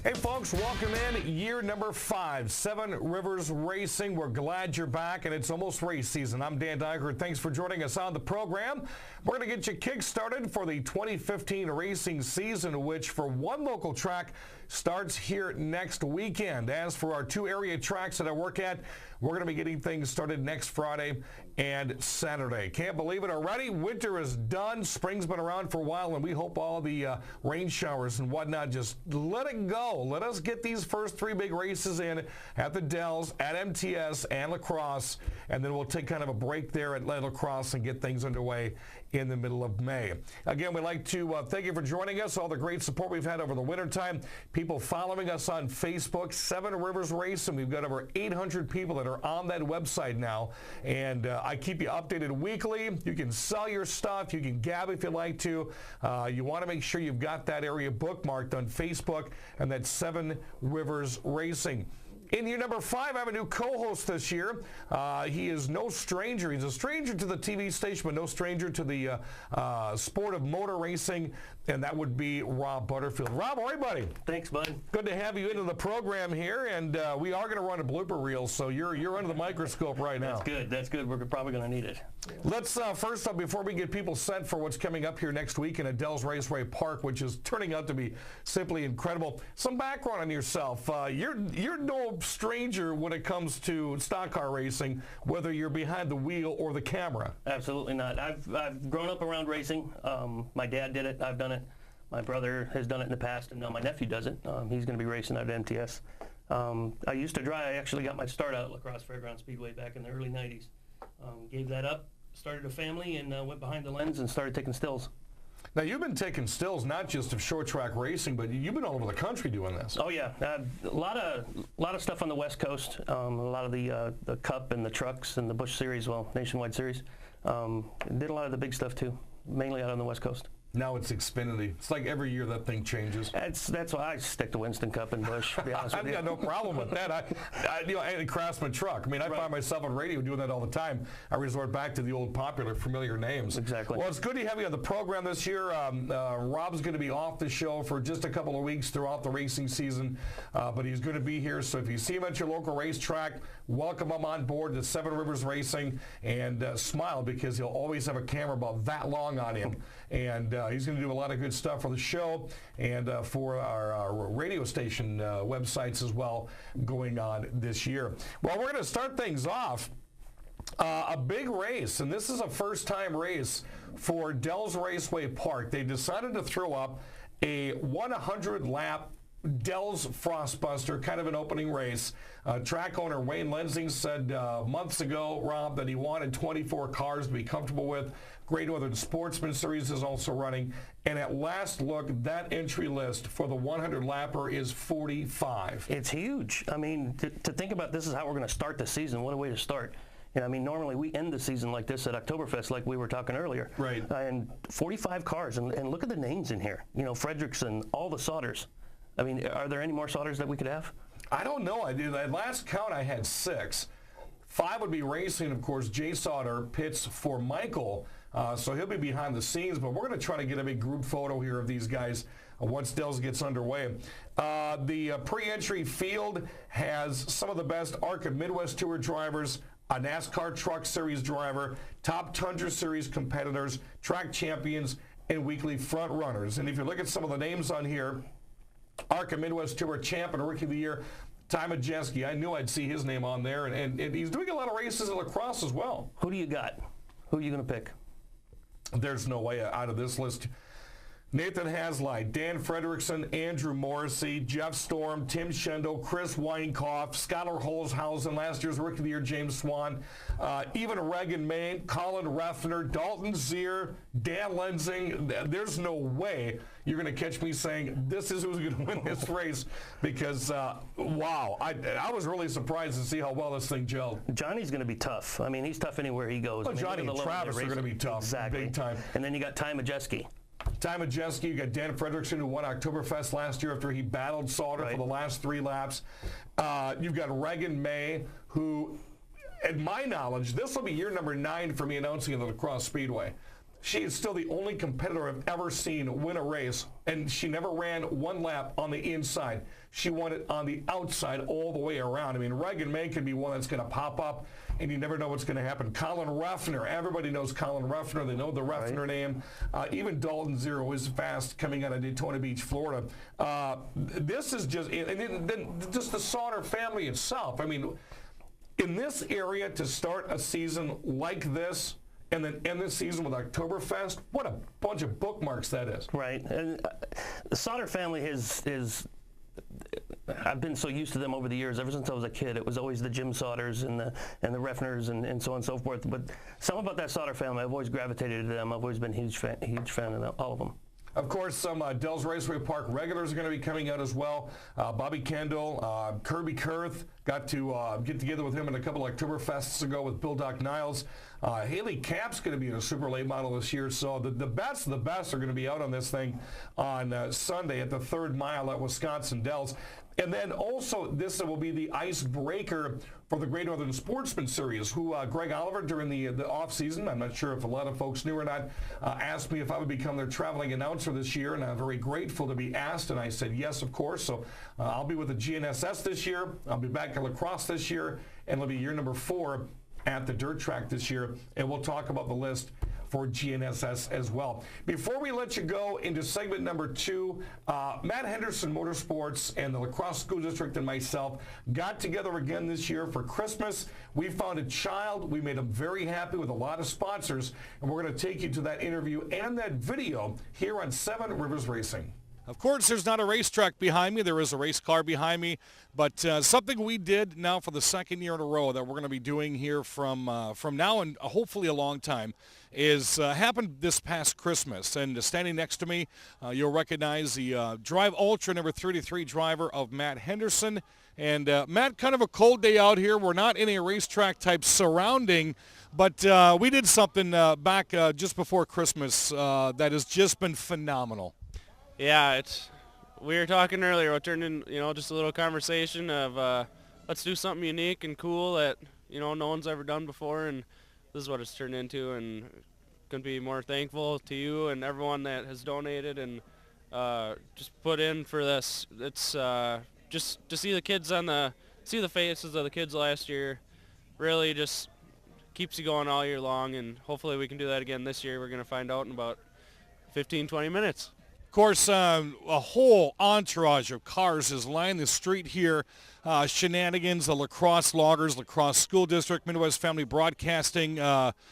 Hey folks, welcome in. Year number 5, Seven Rivers Racing. We're glad you're back, and it's almost race season. I'm Dan Deicher. Thanks for joining us on the program. We're going to get you kick-started for the 2015 racing season, which for one local track starts here next weekend. As for our 2 area tracks that I work at, we're going to be getting things started next Friday and Saturday. Can't believe it already. Winter is done. Spring's been around for a while, and we hope all the rain showers and whatnot just let it go. Let us get these first 3 big races in at the Dells, at MTS, and La Crosse, and then we'll take kind of a break there at La Crosse and get things underway in the middle of May. Again, we'd like to thank you for joining us, all the great support we've had over the wintertime. People following us on Facebook, Seven Rivers Racing. We've got over 800 people that are on that website now, and I keep you updated weekly. You can sell your stuff. You can gab if you like to. You want to make sure you've got that area bookmarked on Facebook, and that's Seven Rivers Racing. In year number 5, I have a new co-host this year. He is no stranger. He's a stranger to the TV station, but no stranger to the sport of motor racing, and that would be Rob Butterfield. Rob, how are you, buddy? Thanks, bud. Good to have you into the program here, and we are going to run a blooper reel, so you're under the microscope right now. That's good. That's good. We're probably going to need it. Let's first up, before we get people set for what's coming up here next week in at Dells Raceway Park, which is turning out to be simply incredible. Some background on yourself. You're no stranger when it comes to stock car racing, whether you're behind the wheel or the camera. Absolutely not. I've grown up around racing. My dad did it. I've done it. My brother has done it in the past, and now my nephew does it. He's going to be racing out at MTS. I used to drive. I actually got my start out at La Crosse Speedway back in the early 90s. Gave that up, started a family, and went behind the lens and started taking stills. Now, you've been taking stills not just of short track racing, but you've been all over the country doing this. Oh yeah, a lot of stuff on the West Coast. A lot of the Cup and the trucks and the Busch Series, well, Nationwide Series. Did a lot of the big stuff too, mainly out on the West Coast. Now it's Xfinity. It's like every year that thing changes. That's why I stick to Winston Cup and Busch, to be honest with you. I've got no problem with that. And Craftsman Truck. I mean, I find myself on radio doing that all the time. I resort back to the old popular, familiar names. Exactly. Well, it's good to have you on the program this year. Rob's going to be off the show for just a couple of weeks throughout the racing season, but he's going to be here. So if you see him at your local racetrack, welcome him on board to Seven Rivers Racing, and smile, because he'll always have a camera about that long on him. And he's going to do a lot of good stuff for the show and for our radio station websites as well going on this year. Well, we're going to start things off. A big race, and this is a first-time race for Dells Raceway Park. They decided to throw up a 100-lap Dells Frostbuster, kind of an opening race. Track owner Wayne Lensing said months ago, Rob, that he wanted 24 cars to be comfortable with. Great Northern Sportsman Series is also running. And at last look, that entry list for the 100-lapper is 45. It's huge. I mean, to think about this is how we're going to start the season. What a way to start. I mean, normally we end the season like this at Oktoberfest, like we were talking earlier. Right. And 45 cars, and look at the names in here. You know, Fredrickson, all the Sodders. I mean, are there any more Sodders that we could have? I don't know. I did. At last count, I had 6. 5 would be racing, of course. Jay Sodder pits for Michael, so he'll be behind the scenes. But we're going to try to get a big group photo here of these guys once Dells gets underway. The pre-entry field has some of the best ARCA Midwest Tour drivers, a NASCAR Truck Series driver, top Tundra Series competitors, track champions, and weekly front runners. And if you look at some of the names on here, ARCA Midwest Tour champ and Rookie of the Year, Ty Majeski. I knew I'd see his name on there, and he's doing a lot of races in La Crosse as well. Who do you got? Who are you going to pick? There's no way out of this list. Nathan Haslide, Dan Fredrickson, Andrew Morrissey, Jeff Storm, Tim Schindel, Chris Weinkoff, Skylar Holzhausen, last year's Rookie of the Year, James Swan, even Regan May, Colin Reffner, Dalton Zier, Dan Lensing. There's no way you're going to catch me saying this is who's going to win this race, because, wow, I was really surprised to see how well this thing gelled. Johnny's going to be tough. I mean, he's tough anywhere he goes. Well, Johnny and Travis are going to be tough, exactly. Big time. And then you got Ty Majeski. Ty Majeski, you got Dan Fredrickson, who won Oktoberfest last year after he battled Sauter for the last 3 laps. You've got Regan May, who, at my knowledge, this will be year number 9 for me announcing at the Crosse Speedway. She is still the only competitor I've ever seen win a race, and she never ran one lap on the inside. She won it on the outside all the way around. I mean, Reagan May could be one that's going to pop up, and you never know what's going to happen. Colin Ruffner, everybody knows Colin Ruffner. They know the Ruffner name. Even Dalton Zero is fast coming out of Daytona Beach, Florida. This is just, and then just the Sauter family itself. I mean, in this area to start a season like this, and then end the season with Oktoberfest, what a bunch of bookmarks that is. Right. And the Sauter family is I've been so used to them over the years. Ever since I was a kid, it was always the Jim Sauters and the Reffners and so on and so forth. But something about that Sauter family, I've always gravitated to them. I've always been a huge fan of all of them. Of course, some Dells Raceway Park regulars are going to be coming out as well. Bobby Kendall, Kirby Kurth, got to get together with him in a couple of Oktoberfests ago with Bill Doc Niles. Haley Capp's going to be in a super late model this year, so the best of the best are going to be out on this thing on Sunday at the 3rd mile at Wisconsin Dells. And then also, this will be the icebreaker for the Great Northern Sportsman Series, who Greg Oliver, during the off-season, I'm not sure if a lot of folks knew or not, asked me if I would become their traveling announcer this year, and I'm very grateful to be asked, and I said yes, of course. So I'll be with the GNSS this year. I'll be back at La Crosse this year, and it'll be year number 4 at the dirt track this year, and we'll talk about the list for GNSS as well. Before we let you go into segment number 2, Matt Henderson Motorsports and the La Crosse School District and myself got together again this year for Christmas. We found a child. We made them very happy with a lot of sponsors, and we're going to take you to that interview and that video here on 7 Rivers Racing. Of course, there's not a racetrack behind me. There is a race car behind me. But something we did now for the 2nd year in a row that we're going to be doing here from now and hopefully a long time is happened this past Christmas. And standing next to me, you'll recognize the Drive Ultra number 33 driver of Matt Henderson. And Matt, kind of a cold day out here. We're not in a racetrack type surrounding, but we did something back just before Christmas that has just been phenomenal. Yeah, we were talking earlier. It turned in, just a little conversation of let's do something unique and cool that, no one's ever done before, and this is what it's turned into, and couldn't be more thankful to you and everyone that has donated and just put in for this. It's just to see the kids see the faces of the kids last year really just keeps you going all year long, and hopefully we can do that again this year. We're going to find out in about 15-20 minutes. Of course, a whole entourage of cars is lining the street here. Shenanigans, the La Crosse Loggers, La Crosse School District, Midwest Family Broadcasting, KQEG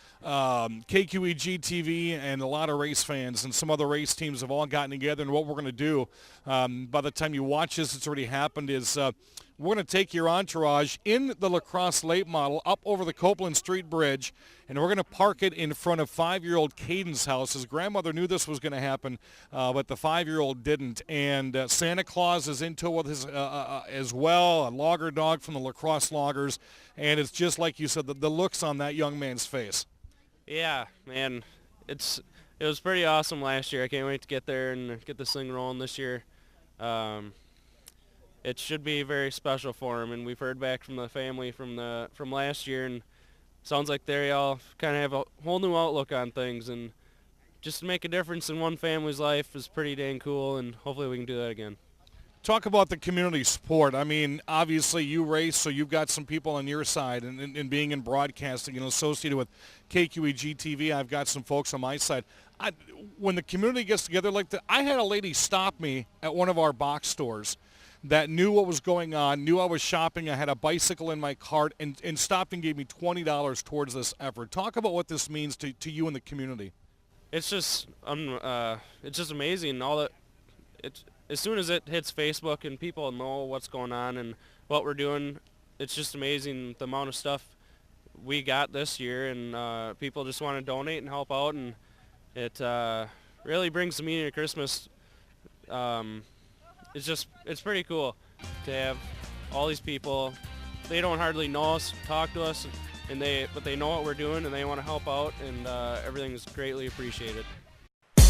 TV, and a lot of race fans and some other race teams have all gotten together. And what we're going to do, by the time you watch this, it's already happened, is we're going to take your entourage in the La Crosse late model up over the Copeland Street Bridge, and we're going to park it in front of 5-year-old Caden's house. His grandmother knew this was going to happen, but the 5-year-old didn't. And Santa Claus is into it with his as well, a logger dog from the La Crosse Loggers. And it's just like you said, the looks on that young man's face. Yeah, man, it was pretty awesome last year. I can't wait to get there and get this thing rolling this year. It should be very special for him, and we've heard back from the family from last year, and sounds like they all kind of have a whole new outlook on things, and just to make a difference in one family's life is pretty dang cool, and hopefully we can do that again. Talk about the community support. I mean, obviously you race, so you've got some people on your side, and being in broadcasting and associated with KQEG TV, I've got some folks on my side. When the community gets together like that, I had a lady stop me at one of our box stores that knew what was going on, knew I was shopping, I had a bicycle in my cart, and stopped and gave me $20 towards this effort. Talk about what this means to you and the community. It's just amazing. As soon as it hits Facebook and people know what's going on and what we're doing, it's just amazing the amount of stuff we got this year, and people just want to donate and help out, and it really brings the meaning of Christmas. It's pretty cool to have all these people. They don't hardly know us, talk to us, but they know what we're doing and they want to help out, and everything is greatly appreciated.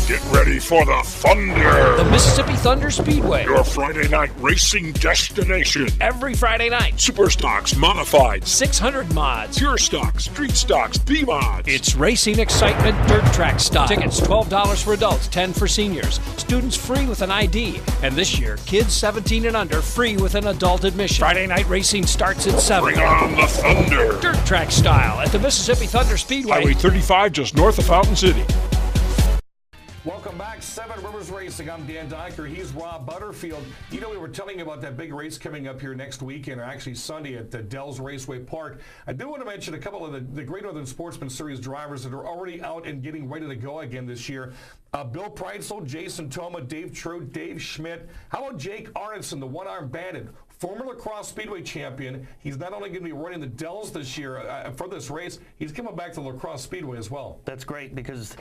Get ready for the thunder! The Mississippi Thunder Speedway. Your Friday night racing destination. Every Friday night. Super stocks, modified, 600 mods. pure stocks, street stocks, B-mods. It's racing excitement, dirt track style. Tickets $12 for adults, $10 for seniors. Students free with an ID. And this year, kids 17 and under free with an adult admission. Friday night racing starts at 7. Bring on the thunder. Dirt track style at the Mississippi Thunder Speedway. Highway 35 just north of Fountain City. Welcome back, Seven Rivers Racing. I'm Dan Deicher. He's Rob Butterfield. You know, we were telling you about that big race coming up here next weekend, or actually Sunday at the Dells Raceway Park. I do want to mention a couple of the Great Northern Sportsman Series drivers that are already out and getting ready to go again this year. Bill Preitzel, Jason Thoma, Dave True, Dave Schmidt. How about Jake Arneson, the one-armed bandit? Former Crosse Speedway champion. He's not only going to be running the Dells this year for this race, he's coming back to Crosse Speedway as well. That's great because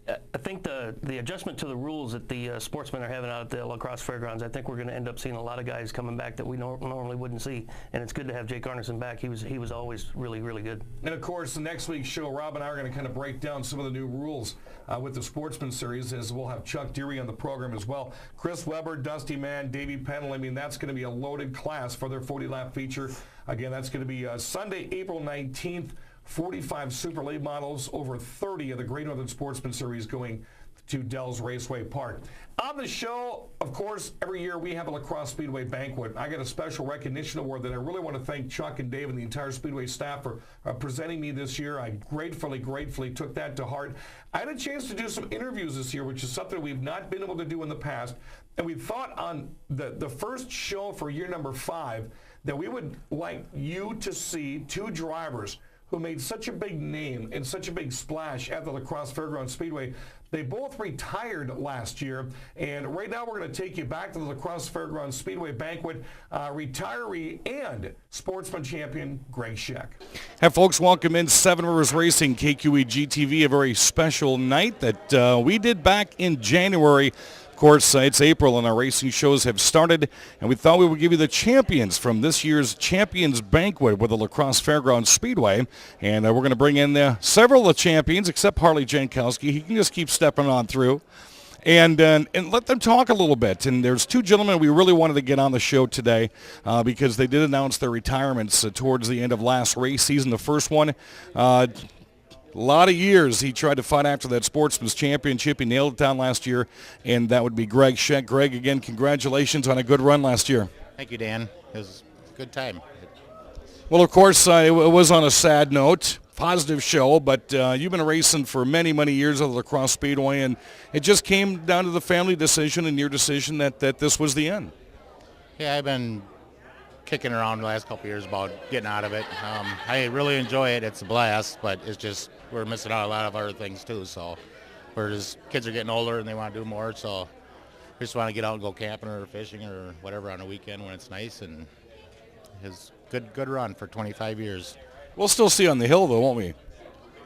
I think the adjustment to the rules that the sportsmen are having out at the La Crosse Fairgrounds, I think we're going to end up seeing a lot of guys coming back that we normally wouldn't see, and it's good to have Jake Arneson back. He was always really, really good. And of course, the next week's show, Rob and I are going to kind of break down some of the new rules with the Sportsman Series, as we'll have Chuck Deary on the program as well. Chris Webber, Dusty Mann, Davey Pennell. I mean, that's going to be a loaded class for their 40-lap feature. Again, that's going to be Sunday, April 19th. 45 super late models, over 30 of the Great Northern Sportsman Series going to Dells Raceway Park. On the show, of course, every year we have a La Crosse Speedway Banquet. I got a special recognition award that I really want to thank Chuck and Dave and the entire Speedway staff for presenting me this year. I gratefully took that to heart. I had a chance to do some interviews this year, which is something we've not been able to do in the past. And we thought on the first show for year number 5 that we would like you to see 2 drivers who made such a big name and such a big splash at the La Crosse Fairgrounds Speedway. They both retired last year, and right now we're going to take you back to the La Crosse Fairgrounds Speedway Banquet. Retiree and sportsman champion Greg Scheck. Have folks welcome in Seven Rivers Racing, KQE GTV, a very special night that we did back in January. Of course, it's April and our racing shows have started, and we thought we would give you the champions from this year's Champions Banquet with the La Crosse Fairgrounds Speedway. And we're going to bring in several of the champions, except Harley Jankowski. He can just keep stepping on through. And let them talk a little bit. And there's 2 gentlemen we really wanted to get on the show today because they did announce their retirements towards the end of last race season. The first one, a lot of years he tried to fight after that Sportsman's Championship. He nailed it down last year, and that would be Greg Scheck. Greg, again, congratulations on a good run last year. Thank you, Dan. It was a good time. Well, of course, it was on a sad note. Positive show, but you've been racing for many, many years at the La Crosse Speedway, and it just came down to the family decision and your decision that this was the end. Yeah, I've been kicking around the last couple of years about getting out of it. I really enjoy it. It's a blast, but it's just we're missing out on a lot of other things too. So kids are getting older and they want to do more. So we just want to get out and go camping or fishing or whatever on a weekend when it's nice. And it's good run for 25 years. We'll still see you on the hill though, won't we?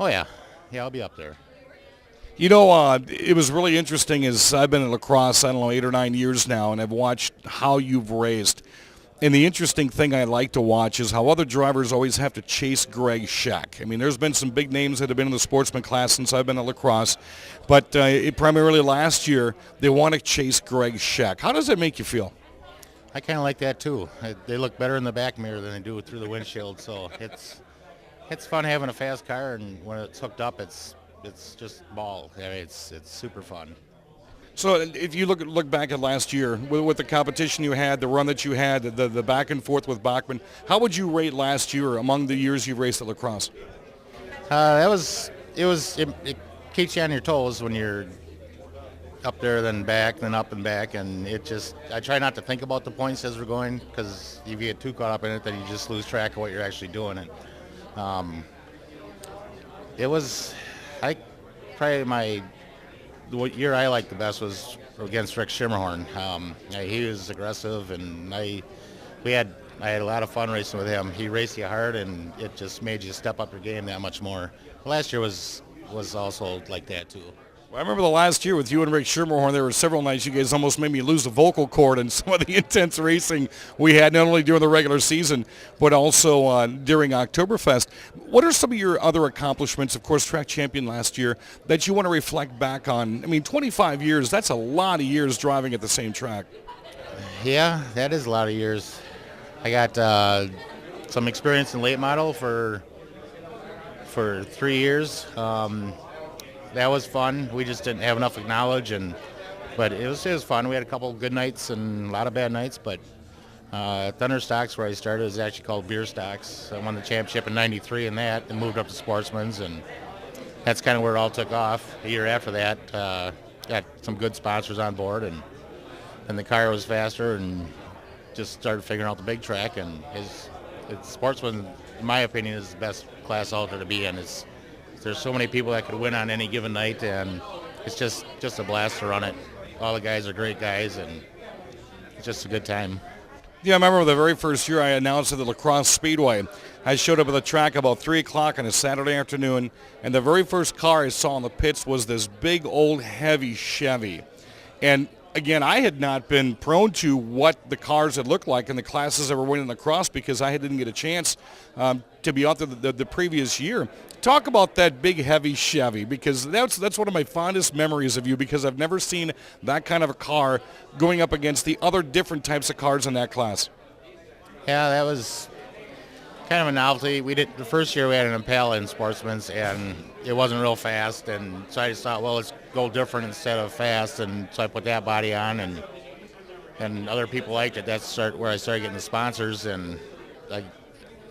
Oh yeah, I'll be up there. You know, it was really interesting as I've been in La Crosse, 8 or 9 years now, and I've watched how you've raced. And the interesting thing I like to watch is how other drivers always have to chase Greg Scheck. I mean, there's been some big names that have been in the sportsman class since I've been at La Crosse, but primarily last year, they want to chase Greg Scheck. How does that make you feel? I kind of like that too. They look better in the back mirror than they do through the windshield, so it's fun having a fast car, and when it's hooked up, it's just ball. I mean, it's super fun. So if you look back at last year, with the competition you had, the run that you had, the back and forth with Bachman, how would you rate last year among the years you've raced at La Crosse? It keeps you on your toes when you're up there, then back, then up and back, and I try not to think about the points as we're going, because if you get too caught up in it, then you just lose track of what you're actually doing. And the year I liked the best was against Rick Schimmerhorn. He was aggressive, and I had a lot of fun racing with him. He raced you hard, and it just made you step up your game that much more. Last year was also like that too. I remember the last year with you and Rick Schermerhorn, there were several nights you guys almost made me lose the vocal cord and some of the intense racing we had, not only during the regular season, but also during Oktoberfest. What are some of your other accomplishments, of course, track champion last year, that you want to reflect back on? I mean, 25 years, that's a lot of years driving at the same track. Yeah, that is a lot of years. I got some experience in late model for 3 years. That was fun. We just didn't have enough knowledge, but it was fun. We had a couple good nights and a lot of bad nights, but Thunder Stocks, where I started, is actually called Beer Stocks. I won the championship in '93 in that and moved up to Sportsman's, and that's kind of where it all took off. A year after that, got some good sponsors on board, and the car was faster, and just started figuring out the big track, and it's Sportsman, in my opinion, is the best class out there to be in. There's so many people that could win on any given night, and it's just a blast to run it. All the guys are great guys, and it's just a good time. Yeah, I remember the very first year I announced at the Crosse Speedway. I showed up at the track about 3 o'clock on a Saturday afternoon, and the very first car I saw in the pits was this big, old, heavy Chevy. And again, I had not been prone to what the cars had looked like in the classes that were winning the Crosse because I didn't get a chance to be out there the previous year. Talk about that big, heavy Chevy, because that's one of my fondest memories of you, because I've never seen that kind of a car going up against the other different types of cars in that class. Yeah, that was kind of a novelty. The first year we had an Impala in Sportsman's, and it wasn't real fast, and so I just thought, well, let's go different instead of fast, and so I put that body on, and other people liked it. That's where I started getting the sponsors, and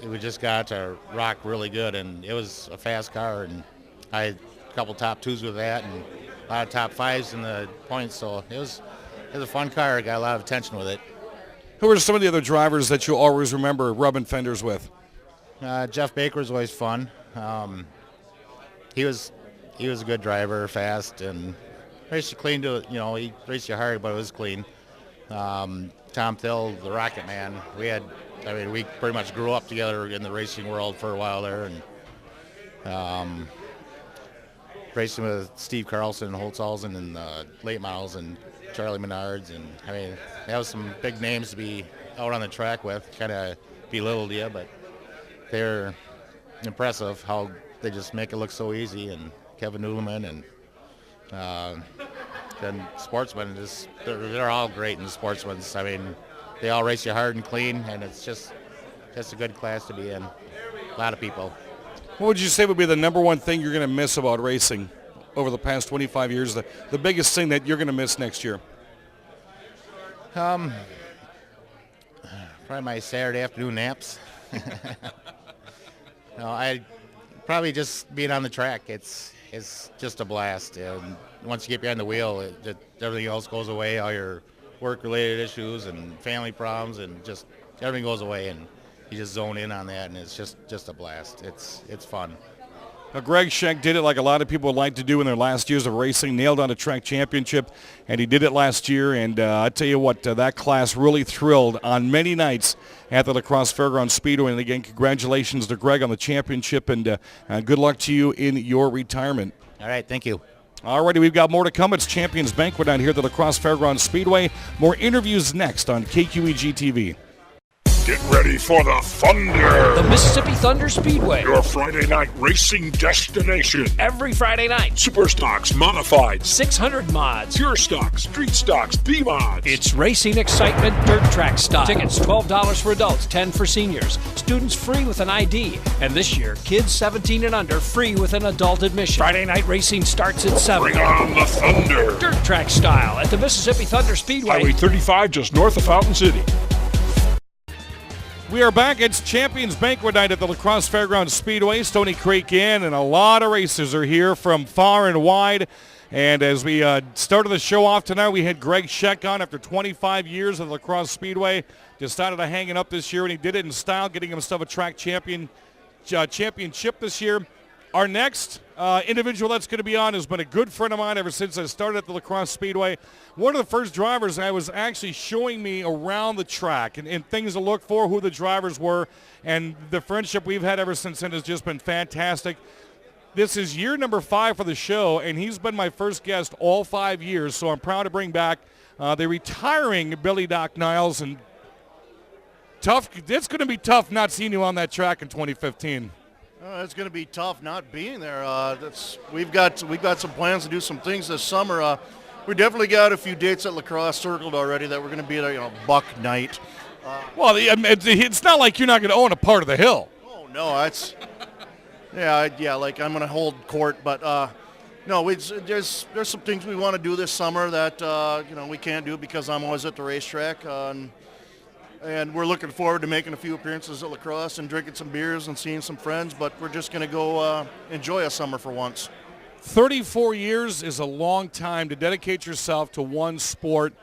we just got to rock really good, and it was a fast car, and I had a couple top twos with that, and a lot of top fives in the points, so it was a fun car. I got a lot of attention with it. Who are some of the other drivers that you always remember rubbing fenders with? Jeff Baker was always fun. He was a good driver, fast, and raced you clean to, he raced you hard, but it was clean. Tom Thill, the Rocket Man. We pretty much grew up together in the racing world for a while there, and racing with Steve Carlson and Holtzhausen and late models and Charlie Menards, and that was some big names to be out on the track with. Kind of belittled you, but they're impressive how they just make it look so easy. And Kevin Newleman and then Sportsman, they're all great in the Sportsmans. They all race you hard and clean, and it's just a good class to be in. A lot of people. What would you say would be the number one thing you're going to miss about racing over the past 25 years, the biggest thing that you're going to miss next year? Probably my Saturday afternoon naps. I probably just being on the track. It's just a blast. And once you get behind the wheel, everything else goes away. All your work-related issues and family problems, and just everything goes away, and you just zone in on that, and it's just a blast. It's fun. Greg Scheck did it like a lot of people would like to do in their last years of racing, nailed on a track championship, and he did it last year. And I tell you what, that class really thrilled on many nights at the La Crosse Fairgrounds Speedway. And again, congratulations to Greg on the championship, and good luck to you in your retirement. All right, thank you. All righty, we've got more to come. It's Champions Banquet out here at the La Crosse Fairgrounds Speedway. More interviews next on KQEG TV. Get ready for the Thunder! The Mississippi Thunder Speedway. Your Friday night racing destination. Every Friday night. Super stocks, modifieds, 600 mods. pure stocks, street stocks, B-mods. It's racing excitement, dirt track style. Tickets $12 for adults, $10 for seniors. Students free with an ID. And this year, kids 17 and under free with an adult admission. Friday night racing starts at 7. Bring on the Thunder! Dirt track style at the Mississippi Thunder Speedway. Highway 35 just north of Fountain City. We are back. It's Champions Banquet night at the La Crosse Fairgrounds Speedway. Stony Creek Inn, and a lot of racers are here from far and wide. And as we started the show off tonight, we had Greg Scheck on after 25 years at the La Crosse Speedway. Decided to hang it up this year, and he did it in style, getting himself a track championship this year. Our next individual that's going to be on has been a good friend of mine ever since I started at the La Crosse Speedway. One of the first drivers I was actually showing me around the track and things to look for, who the drivers were, and the friendship we've had ever since then has just been fantastic. This is year number 5 for the show, and he's been my first guest all 5 years, so I'm proud to bring back the retiring Billy Doc Niles. And it's going to be tough not seeing you on that track in 2015. It's going to be tough not being there. We've got some plans to do some things this summer. We definitely got a few dates at La Crosse circled already that we're going to be there, Buck Night. Well, it's not like you're not going to own a part of the hill. Oh, no, it's... Yeah, like I'm going to hold court, but no, there's some things we want to do this summer that, we can't do because I'm always at the racetrack. And we're looking forward to making a few appearances at La Crosse and drinking some beers and seeing some friends, but we're just going to go enjoy a summer for once. 34 years is a long time to dedicate yourself to one sport.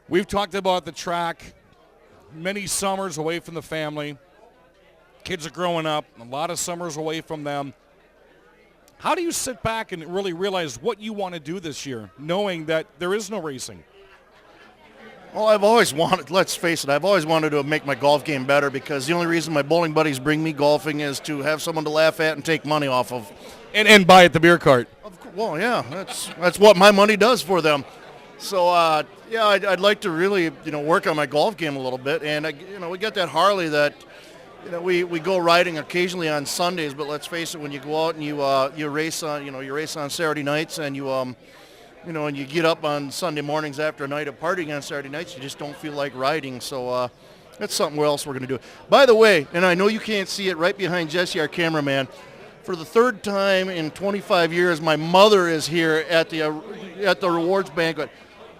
We've talked about the track, many summers away from the family. Kids are growing up, a lot of summers away from them. How do you sit back and really realize what you want to do this year, knowing that there is no racing? Well, let's face it, I've always wanted to make my golf game better because the only reason my bowling buddies bring me golfing is to have someone to laugh at and take money off of. And buy at the beer cart. Well, yeah, that's what my money does for them. So, I'd like to really, work on my golf game a little bit. And, we got that Harley that, we go riding occasionally on Sundays, but let's face it, when you go out and you race on Saturday nights and and you get up on Sunday mornings after a night of partying on Saturday nights, you just don't feel like riding. So that's something else we're going to do. By the way, and I know you can't see it right behind Jesse, our cameraman, for the third time in 25 years, my mother is here at the awards banquet.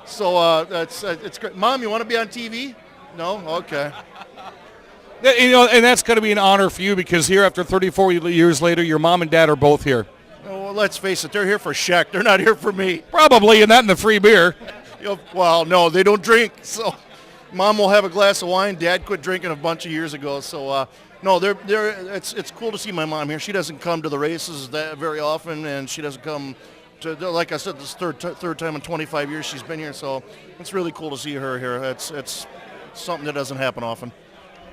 So it's great. Mom, you want to be on TV? No? Okay. And that's going to be an honor for you because here, after 34 years later, your mom and dad are both here. Well, let's face it, they're here for Scheck. They're not here for me. Probably, and that and the free beer. Well, no, they don't drink. So Mom will have a glass of wine. Dad quit drinking a bunch of years ago. So, no, it's cool to see my mom here. She doesn't come to the races that very often, and she doesn't come to, like I said, this third time in 25 years she's been here. So it's really cool to see her here. It's something that doesn't happen often.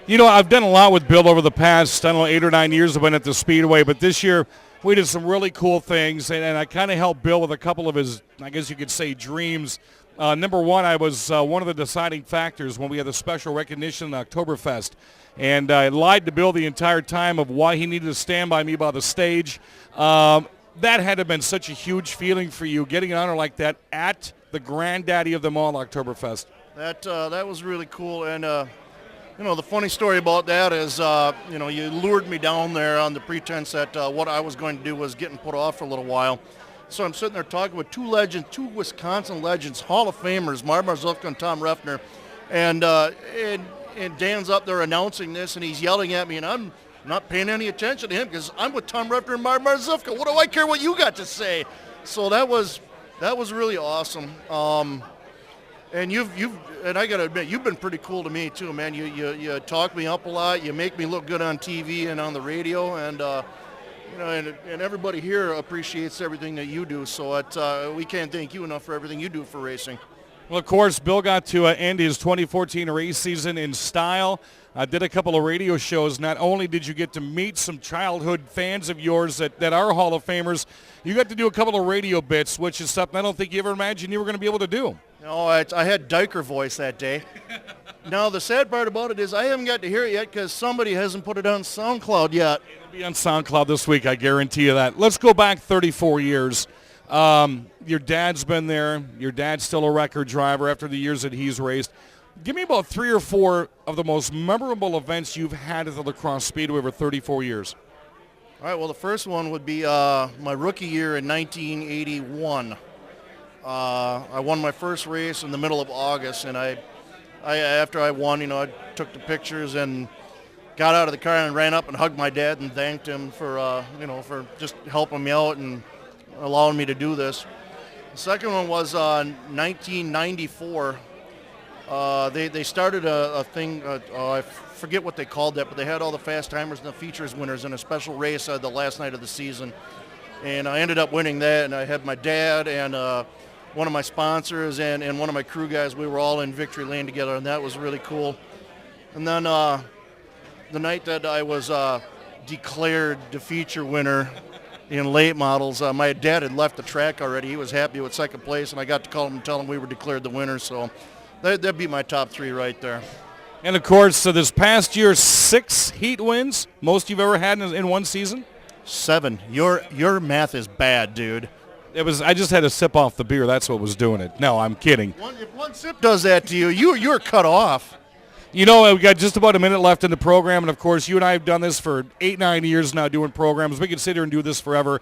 I've done a lot with Bill over the past, 8 or 9 years I've been at the Speedway, but this year we did some really cool things, and I kind of helped Bill with a couple of his, I guess you could say, dreams. Number one, I was one of the deciding factors when we had the special recognition in Oktoberfest, and I lied to Bill the entire time of why he needed to stand by me by the stage. That had to have been such a huge feeling for you, getting an honor like that at the granddaddy of them all, Oktoberfest. That was really cool, and the funny story about that is, you lured me down there on the pretense that what I was going to do was getting put off for a little while. So I'm sitting there talking with two Wisconsin legends, Hall of Famers, Marv Marzufka and Tom Refner, and Dan's up there announcing this, and he's yelling at me, and I'm not paying any attention to him because I'm with Tom Refner and Marv Marzufka. What do I care what you got to say? So that was really awesome. And and I got to admit, you've been pretty cool to me too, man. You talk me up a lot. You make me look good on TV and on the radio, and and everybody here appreciates everything that you do. So we can't thank you enough for everything you do for racing. Well, of course, Bill got to end his 2014 race season in style. Did a couple of radio shows. Not only did you get to meet some childhood fans of yours that are Hall of Famers, you got to do a couple of radio bits, which is something I don't think you ever imagined you were going to be able to do. No, I had Deicher voice that day. Now, the sad part about it is I haven't got to hear it yet because somebody hasn't put it on SoundCloud yet. It'll be on SoundCloud this week, I guarantee you that. Let's go back 34 years. Your dad's been there. Your dad's still a record driver after the years that he's raced. Give me about 3 or 4 of the most memorable events you've had at the Crosse Speedway over 34 years. All right, well, the first one would be my rookie year in 1981. I won my first race in the middle of August, and I after I won, I took the pictures and got out of the car and ran up and hugged my dad and thanked him for for just helping me out and allowing me to do this. The second one was 1994. They started a thing. I forget what they called that, but they had all the fast timers and the features winners in a special race the last night of the season, and I ended up winning that. And I had my dad and one of my sponsors and one of my crew guys. We were all in victory lane together, and that was really cool. And then the night that I was declared the feature winner in late models. My dad had left the track already. He was happy with second place, and I got to call him and tell him we were declared the winner. So that'd be my top 3 right there. And, of course, so this past year, 6 heat wins, most you've ever had in one season? 7. Your math is bad, dude. I just had a sip off the beer. That's what was doing it. No, I'm kidding. If one sip does that to you, you're cut off. You know, we've got just about a minute left in the program, and, of course, you and I have done this for 8-9 years now doing programs. We can sit here and do this forever.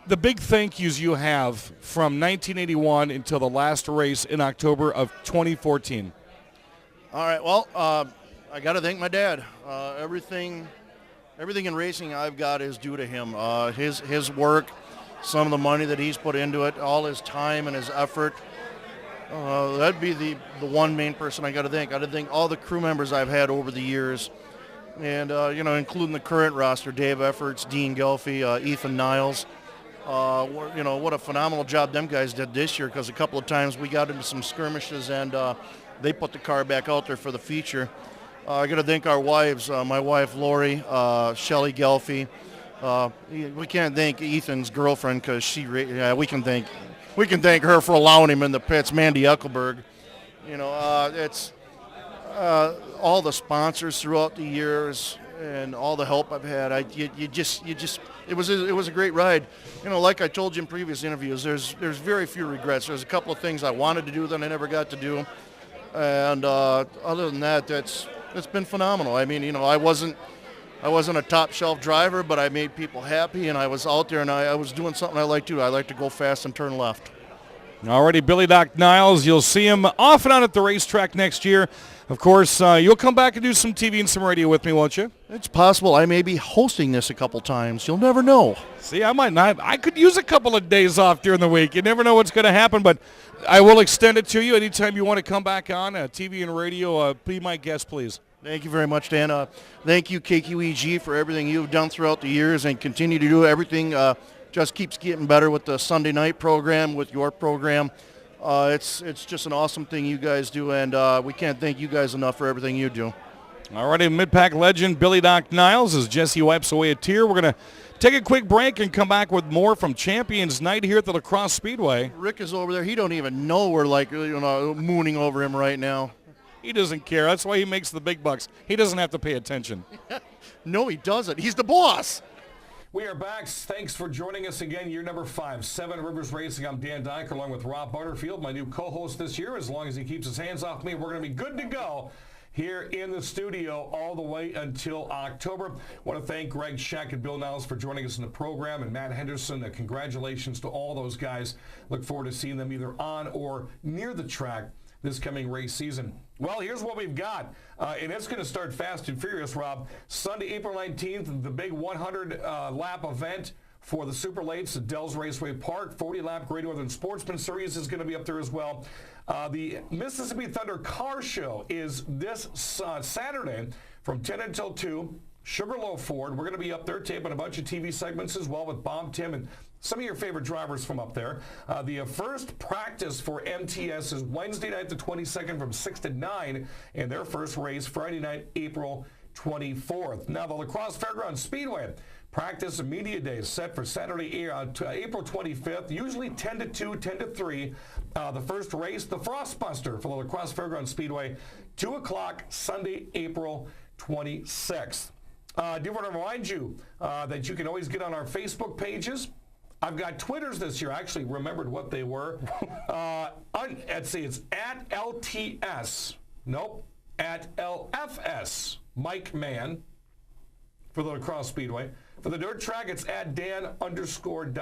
The big thank yous you have from 1981 until the last race in October of 2014. All right, well, I got to thank my dad. Everything in racing I've got is due to him. His work, some of the money that he's put into it, all his time and his effort. That'd be the one main person I got to thank. I got to thank all the crew members I've had over the years, and including the current roster: Dave Efforts, Dean Gelfie, Ethan Niles. What a phenomenal job them guys did this year, because a couple of times we got into some skirmishes and they put the car back out there for the feature. I got to thank our wives, my wife Lori, Shelly Gelfie. We can't thank Ethan's girlfriend, because we can thank her for allowing him in the pits, Mandy Eckelberg. It's all the sponsors throughout the years and all the help I've had. It was a great ride. Like I told you in previous interviews, there's very few regrets. There's a couple of things I wanted to do that I never got to do, and other than that, it's been phenomenal. I mean, I wasn't a top shelf driver, but I made people happy, and I was out there and I was doing something I like to do. I like to go fast and turn left. Alrighty, Billy Doc Niles, you'll see him off and on at the racetrack next year. Of course, you'll come back and do some TV and some radio with me, won't you? It's possible. I may be hosting this a couple times. You'll never know. See, I might not. I could use a couple of days off during the week. You never know what's going to happen, but I will extend it to you anytime you want to come back on TV and radio. Be my guest, please. Thank you very much, Dan. Thank you, KQEG, for everything you've done throughout the years and continue to do. Everything just keeps getting better with the Sunday night program, with your program. It's just an awesome thing you guys do, and we can't thank you guys enough for everything you do. All righty, mid-pack legend Billy Doc Niles as Jesse wipes away a tear. We're going to take a quick break and come back with more from Champions Night here at the Crosse Speedway. Rick is over there. He don't even know we're mooning over him right now. He doesn't care. That's why he makes the big bucks. He doesn't have to pay attention. No, he doesn't. He's the boss. We are back. Thanks for joining us again. Year number 5, 7 Rivers Racing. I'm Dan Deicher along with Rob Butterfield, my new co-host this year. As long as he keeps his hands off me, we're going to be good to go here in the studio all the way until October. I want to thank Greg Scheck and Bill Niles for joining us in the program, and Matt Henderson. Congratulations to all those guys. Look forward to seeing them either on or near the track this coming race season. Well, here's what we've got, and it's going to start fast and furious, Rob. Sunday, April 19th, the big 100-lap event for the Super Lates at Dells Raceway Park. 40-lap Great Northern Sportsman Series is going to be up there as well. The Mississippi Thunder Car Show is this Saturday from 10 until 2. Sugarloaf Ford, we're going to be up there taping a bunch of TV segments as well with Bob, Tim, and some of your favorite drivers from up there. The first practice for MTS is Wednesday night the 22nd from 6 to 9, and their first race Friday night, April 24th. Now, the La Crosse Fairgrounds Speedway practice and media day is set for Saturday, April 25th, usually 10 to 2, 10 to 3. The first race, the Frostbuster for the La Crosse Fairgrounds Speedway, 2 o'clock Sunday, April 26th. I do want to remind you that you can always get on our Facebook pages. I've got Twitters this year. I actually remembered what they were. Let's see, it's at LTS. Nope, at LFS. Mike Mann for the La Crosse Speedway. For the dirt track, it's at Dan_Deicher,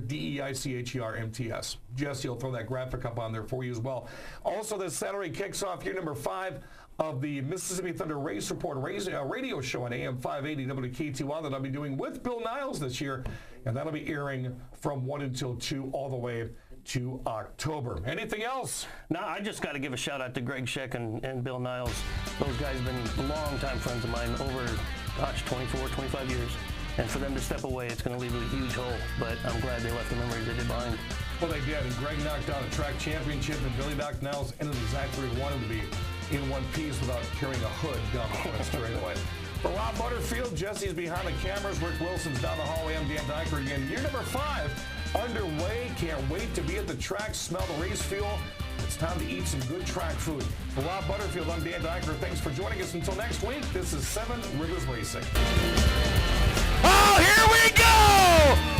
DEICHER MTS. Jesse will throw that graphic up on there for you as well. Also, this Saturday kicks off year number 5 of the Mississippi Thunder Race Report radio show on AM 580 WKTY that I'll be doing with Bill Niles this year, and that'll be airing from 1 until 2 all the way to October. Anything else? No, I just got to give a shout out to Greg Scheck and Bill Niles. Those guys have been longtime friends of mine over, 24, 25 years. And for them to step away, it's going to leave a huge hole. But I'm glad they left the memories they did behind. Well, they did. And Greg knocked out a track championship, and Billy Doc Niles ended exactly where he wanted to be, in one piece without carrying a hood down the front straightaway. For Rob Butterfield, Jesse's behind the cameras, Rick Wilson's down the hallway. I'm Dan Deicher again. Year number 5 underway. Can't wait to be at the track, smell the race fuel. It's time to eat some good track food. For Rob Butterfield, I'm Dan Deicher. Thanks for joining us. Until next week, this is 7 Rivers Racing. Oh, here we go!